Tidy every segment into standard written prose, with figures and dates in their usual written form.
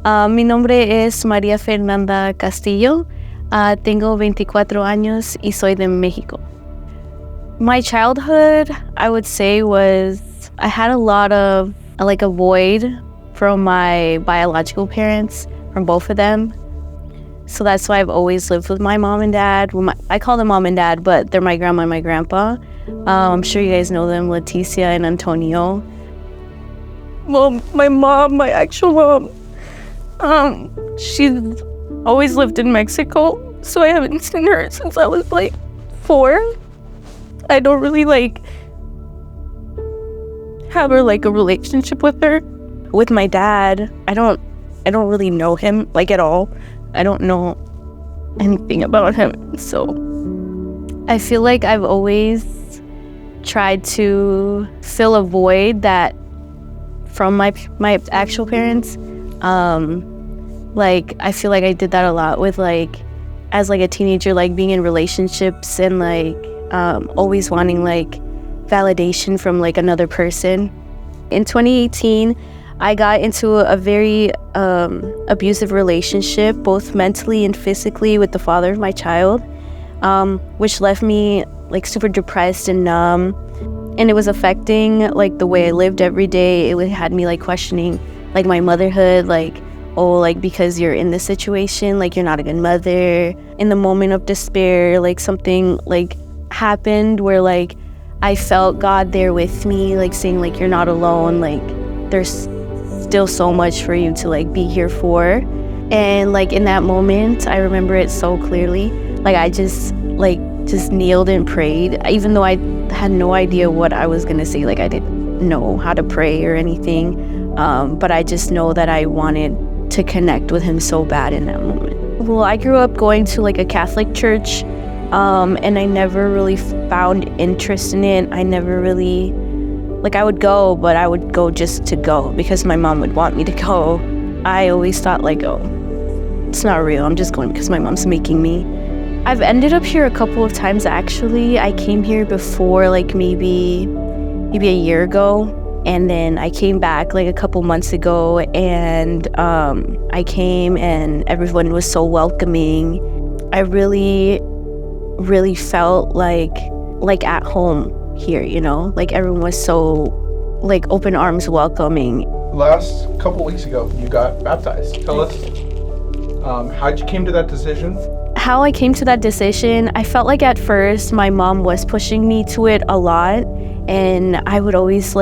Mi nombre es María Fernanda Castillo. Tengo 24 años y soy de Mexico. My childhood, I would say, I had a lot of a void from my biological parents, from both of them. So that's why I've always lived with my mom and dad. I call them mom and dad, but they're my grandma and my grandpa. I'm sure you guys know them, Leticia and Antonio. Well, my mom, my actual mom, she's always lived in Mexico, so I haven't seen her since I was 4. I don't really have a relationship with her. With my dad, I don't really know him at all. I don't know anything about him, so I feel like I've always tried to fill a void that from my actual parents. I feel like I did that a lot with as a teenager, being in relationships and always wanting validation from another person. In 2018, I got into a very abusive relationship, both mentally and physically, with the father of my child, which left me super depressed and numb, and it was affecting the way I lived every day. It had me questioning my motherhood, because you're in this situation, you're not a good mother. In the moment of despair, something happened where I felt God there with me, saying you're not alone, there's still so much for you to be here for. And in that moment, I remember it so clearly. I just kneeled and prayed, even though I had no idea what I was gonna say. I didn't know how to pray or anything, but I just know that I wanted to connect with him so bad in that moment. Well, I grew up going to a Catholic church, and I never really found interest in it. I never really I would go, but I would go just to go because my mom would want me to go. I always thought oh, it's not real. I'm just going because my mom's making me. I've ended up here a couple of times, actually. I came here before maybe a year ago, and then I came back a couple months ago, and I came and everyone was so welcoming. I really felt at home here, everyone was so open arms welcoming. Last couple weeks ago, you got baptized. Tell us, how'd you came to that decision? How I came to that decision, I felt at first my mom was pushing me to it a lot, and I would always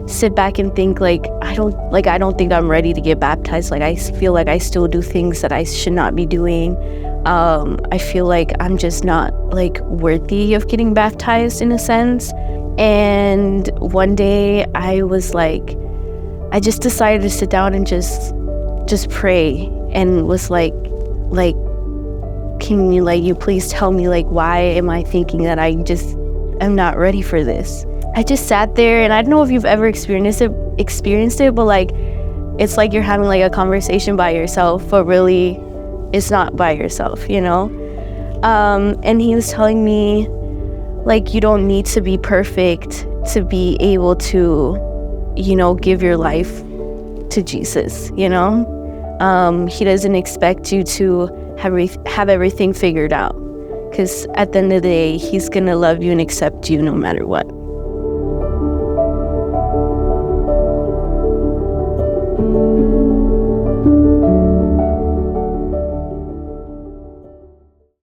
sit back and think I don't think I'm ready to get baptized. I feel I still do things that I should not be doing. I feel I'm just not worthy of getting baptized in a sense. And one day I was I just decided to sit down and just pray, and was can you please tell me why am I thinking that I just am not ready for this? I just sat there, and I don't know if you've ever experienced it, but it's you're having a conversation by yourself, but really it's not by yourself, and he was telling me you don't need to be perfect to be able to give your life to Jesus. He doesn't expect you to have everything figured out, because at the end of the day, he's gonna love you and accept you no matter what.